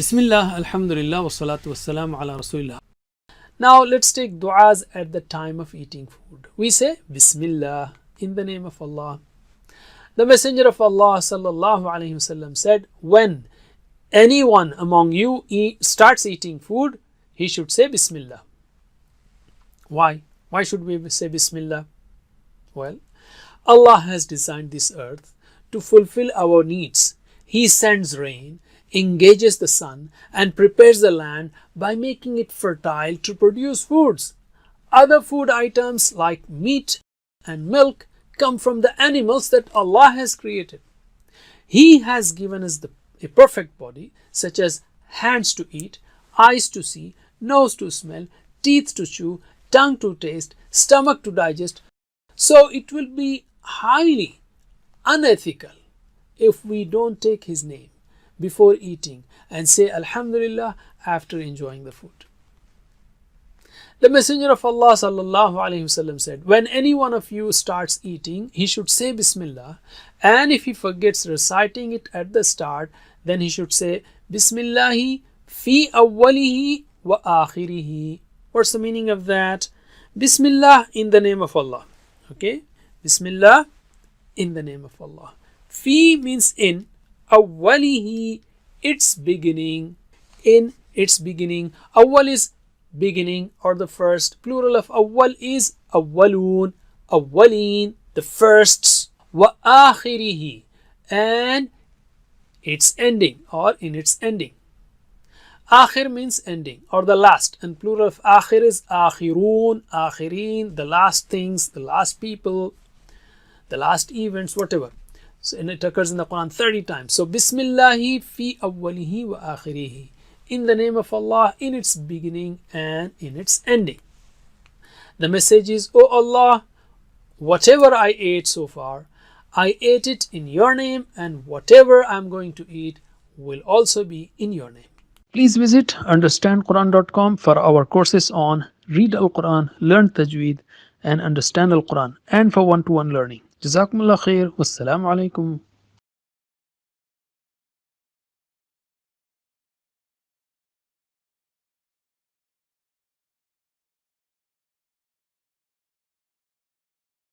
Bismillah, Alhamdulillah, wassalatu wassalamu ala Rasulillah. Now let's take du'as at the time of eating food. We say Bismillah, in the name of Allah. The Messenger of Allah sallallahu alaihi wasallam said, when anyone among you starts eating food, he should say Bismillah. Why? Why should we say Bismillah? Well, Allah has designed this earth to fulfill our needs. He sends rain, engages the sun, and prepares the land by making it fertile to produce foods. Other food items like meat and milk come from the animals that Allah has created. He has given us a perfect body, such as hands to eat, eyes to see, nose to smell, teeth to chew, tongue to taste, stomach to digest. So it will be highly unethical if we don't take His name before eating and say Alhamdulillah after enjoying the food. The Messenger of Allah sallallahu alaihi wasallam said, when any one of you starts eating, he should say Bismillah, and if he forgets reciting it at the start, then he should say Bismillahi fi awwalihi wa akhirihi. What's the meaning of that? Bismillah, in the name of Allah. Okay? Bismillah, in the name of Allah. Fi means in, awwalihi, its beginning, in its beginning. Awwal is beginning or the first. Plural of awwal is awwalun, awwalin, the firsts. Wa akhirihi, and its ending or in its ending. Akhir means ending or the last, and plural of akhir is akhirun, akhirin, the last things, the last people, the last events, whatever. So, and it occurs in the Quran 30 times. So, Bismillahi fi awwalihi wa akhirihi. In the name of Allah, in its beginning and in its ending. The message is, O Allah, whatever I ate so far, I ate it in your name, and whatever I'm going to eat will also be in your name. Please visit understandquran.com for our courses on Read Al-Quran, Learn Tajweed, and Understand Al-Quran, and for one-to-one learning. Jazakumullah khair. Wassalamu alaikum.